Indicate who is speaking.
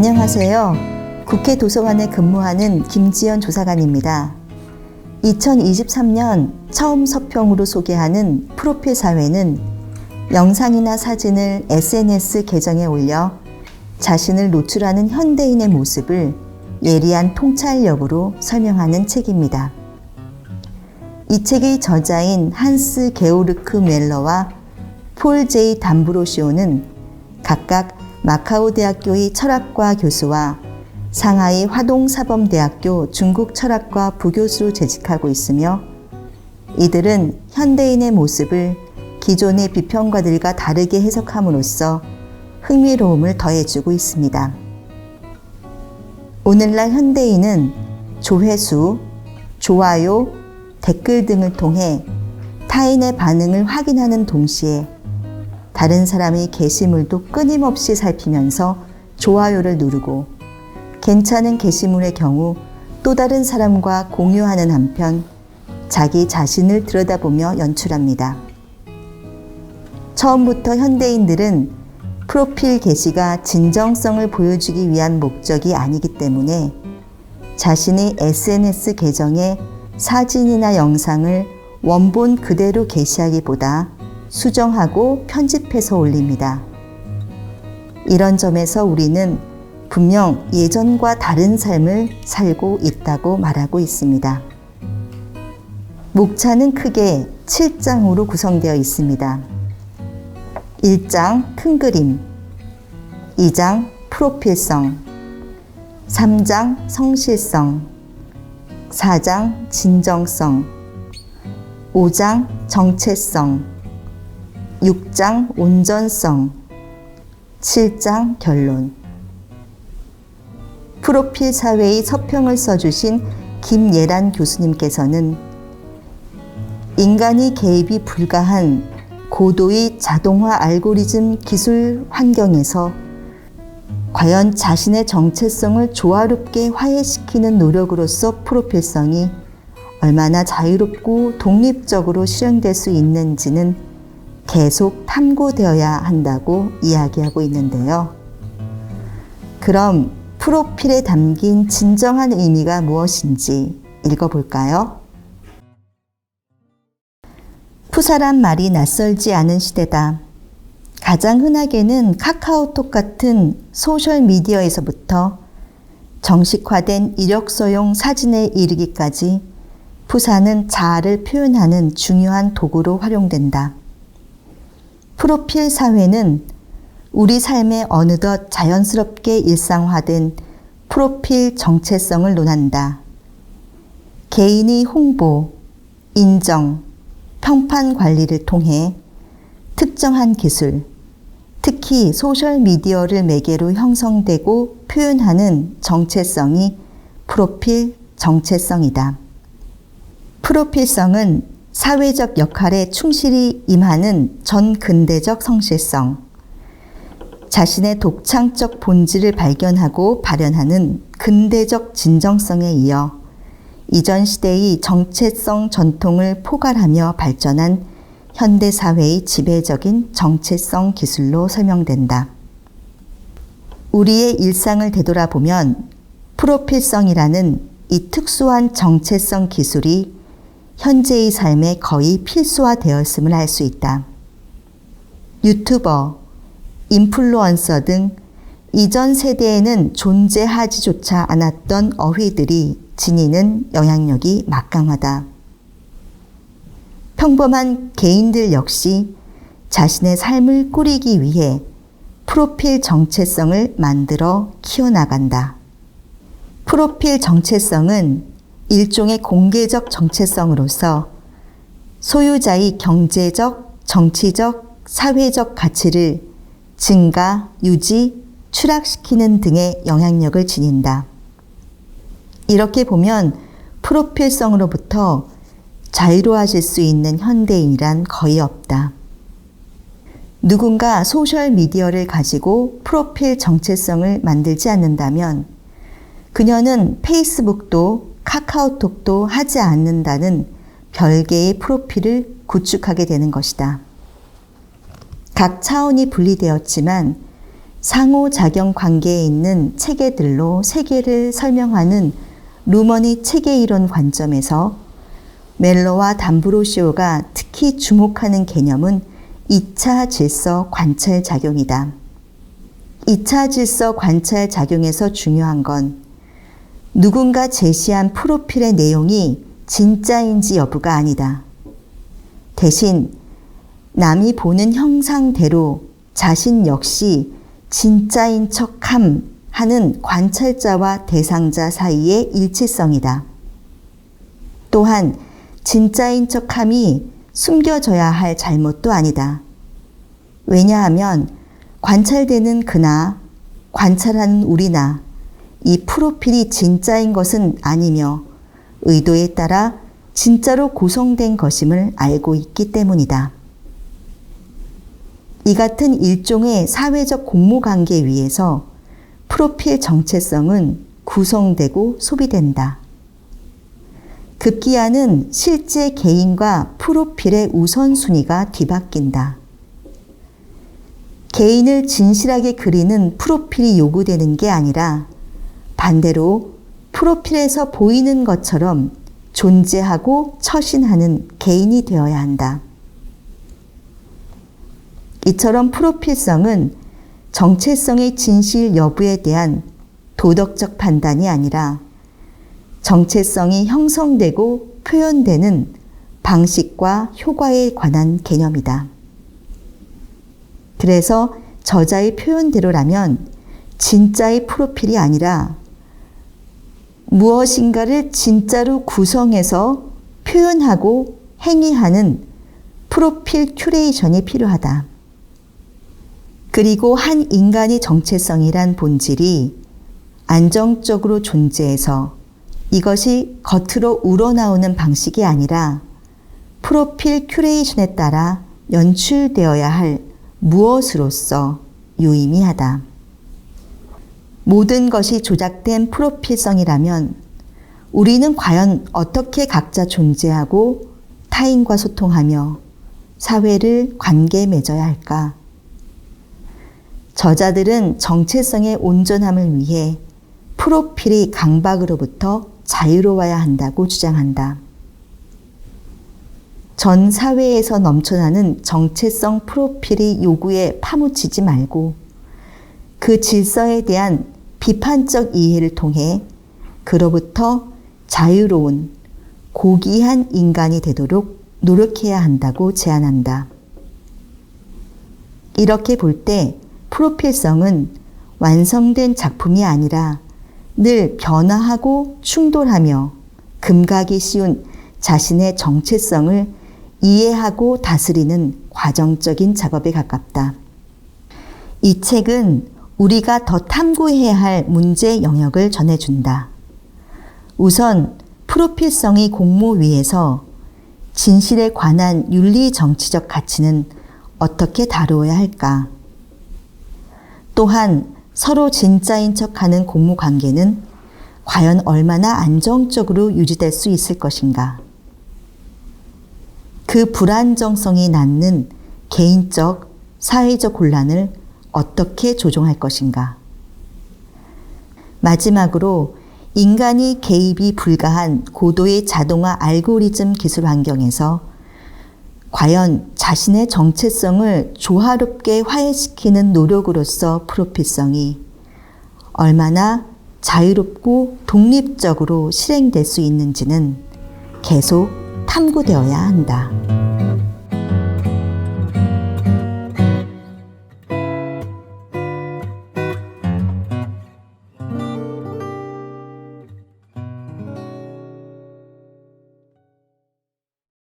Speaker 1: 안녕하세요. 국회 도서관에 근무하는 김지연 조사관입니다. 2023년 처음 서평으로 소개하는 프로필 사회는 영상이나 사진을 SNS 계정에 올려 자신을 노출하는 현대인의 모습을 예리한 통찰력으로 설명하는 책입니다. 이 책의 저자인 한스 게오르크 멜러와 폴 제이 담브로시오는 각각 마카오 대학교의 철학과 교수와 상하이 화동사범대학교 중국 철학과 부교수로 재직하고 있으며 이들은 현대인의 모습을 기존의 비평가들과 다르게 해석함으로써 흥미로움을 더해주고 있습니다. 오늘날 현대인은 조회수, 좋아요, 댓글 등을 통해 타인의 반응을 확인하는 동시에 다른 사람의 게시물도 끊임없이 살피면서 좋아요를 누르고 괜찮은 게시물의 경우 또 다른 사람과 공유하는 한편 자기 자신을 들여다보며 연출합니다. 처음부터 현대인들은 프로필 게시가 진정성을 보여주기 위한 목적이 아니기 때문에 자신의 SNS 계정에 사진이나 영상을 원본 그대로 게시하기보다 수정하고 편집해서 올립니다. 이런 점에서 우리는 분명 예전과 다른 삶을 살고 있다고 말하고 있습니다. 목차는 크게 7장으로 구성되어 있습니다. 1장 큰 그림, 2장 프로필성, 3장 성실성, 4장 진정성, 5장 정체성, 6장 온전성, 7장 결론. 프로필 사회의 서평을 써주신 김예란 교수님께서는 인간이 개입이 불가한 고도의 자동화 알고리즘 기술 환경에서 과연 자신의 정체성을 조화롭게 화해시키는 노력으로서 프로필성이 얼마나 자유롭고 독립적으로 실현될 수 있는지는 계속 탐구되어야 한다고 이야기하고 있는데요. 그럼 프로필에 담긴 진정한 의미가 무엇인지 읽어볼까요? 푸사란 말이 낯설지 않은 시대다. 가장 흔하게는 카카오톡 같은 소셜미디어에서부터 정식화된 이력서용 사진에 이르기까지 푸사는 자아를 표현하는 중요한 도구로 활용된다. 프로필 사회는 우리 삶에 어느덧 자연스럽게 일상화된 프로필 정체성을 논한다. 개인의 홍보, 인정, 평판 관리를 통해 특정한 기술, 특히 소셜미디어를 매개로 형성되고 표현하는 정체성이 프로필 정체성이다. 프로필성은 사회적 역할에 충실히 임하는 전근대적 성실성, 자신의 독창적 본질을 발견하고 발현하는 근대적 진정성에 이어 이전 시대의 정체성 전통을 포괄하며 발전한 현대사회의 지배적인 정체성 기술로 설명된다. 우리의 일상을 되돌아보면 프로필성이라는 이 특수한 정체성 기술이 현재의 삶에 거의 필수화되었음을 알 수 있다. 유튜버, 인플루언서 등 이전 세대에는 존재하지조차 않았던 어휘들이 지니는 영향력이 막강하다. 평범한 개인들 역시 자신의 삶을 꾸리기 위해 프로필 정체성을 만들어 키워나간다. 프로필 정체성은 일종의 공개적 정체성으로서 소유자의 경제적, 정치적, 사회적 가치를 증가, 유지, 추락시키는 등의 영향력을 지닌다. 이렇게 보면 프로필성으로부터 자유로워질 수 있는 현대인이란 거의 없다. 누군가 소셜미디어를 가지고 프로필 정체성을 만들지 않는다면 그녀는 페이스북도 카카오톡도 하지 않는다는 별개의 프로필을 구축하게 되는 것이다. 각 차원이 분리되었지만 상호작용 관계에 있는 체계들로 세계를 설명하는 루먼의 체계이론 관점에서 멜로와 담브로시오가 특히 주목하는 개념은 2차 질서 관찰 작용이다. 2차 질서 관찰 작용에서 중요한 건 누군가 제시한 프로필의 내용이 진짜인지 여부가 아니다. 대신 남이 보는 형상대로 자신 역시 진짜인 척함 하는 관찰자와 대상자 사이의 일치성이다. 또한 진짜인 척함이 숨겨져야 할 잘못도 아니다. 왜냐하면 관찰되는 그나 관찰하는 우리나 이 프로필이 진짜인 것은 아니며 의도에 따라 진짜로 구성된 것임을 알고 있기 때문이다. 이 같은 일종의 사회적 공모관계 위에서 프로필 정체성은 구성되고 소비된다. 급기야는 실제 개인과 프로필의 우선순위가 뒤바뀐다. 개인을 진실하게 그리는 프로필이 요구되는 게 아니라 반대로 프로필에서 보이는 것처럼 존재하고 처신하는 개인이 되어야 한다. 이처럼 프로필성은 정체성의 진실 여부에 대한 도덕적 판단이 아니라 정체성이 형성되고 표현되는 방식과 효과에 관한 개념이다. 그래서 저자의 표현대로라면 진짜의 프로필이 아니라 무엇인가를 진짜로 구성해서 표현하고 행위하는 프로필 큐레이션이 필요하다. 그리고 한 인간의 정체성이란 본질이 안정적으로 존재해서 이것이 겉으로 우러나오는 방식이 아니라 프로필 큐레이션에 따라 연출되어야 할 무엇으로서 유의미하다. 모든 것이 조작된 프로필성이라면 우리는 과연 어떻게 각자 존재하고 타인과 소통하며 사회를 관계 맺어야 할까? 저자들은 정체성의 온전함을 위해 프로필이 강박으로부터 자유로워야 한다고 주장한다. 전 사회에서 넘쳐나는 정체성 프로필의 요구에 파묻히지 말고 그 질서에 대한 비판적 이해를 통해 그로부터 자유로운 고귀한 인간이 되도록 노력해야 한다고 제안한다. 이렇게 볼 때 프로필성은 완성된 작품이 아니라 늘 변화하고 충돌하며 금가기 쉬운 자신의 정체성을 이해하고 다스리는 과정적인 작업에 가깝다. 이 책은 우리가 더 탐구해야 할 문제 영역을 전해준다. 우선 프로필성의 공모 위에서 진실에 관한 윤리 정치적 가치는 어떻게 다루어야 할까? 또한 서로 진짜인 척하는 공모 관계는 과연 얼마나 안정적으로 유지될 수 있을 것인가? 그 불안정성이 낳는 개인적, 사회적 곤란을 어떻게 조종할 것인가? 마지막으로 인간이 개입이 불가한 고도의 자동화 알고리즘 기술 환경에서 과연 자신의 정체성을 조화롭게 화해시키는 노력으로서 프로필성이 얼마나 자유롭고 독립적으로 실행될 수 있는지는 계속 탐구되어야 한다.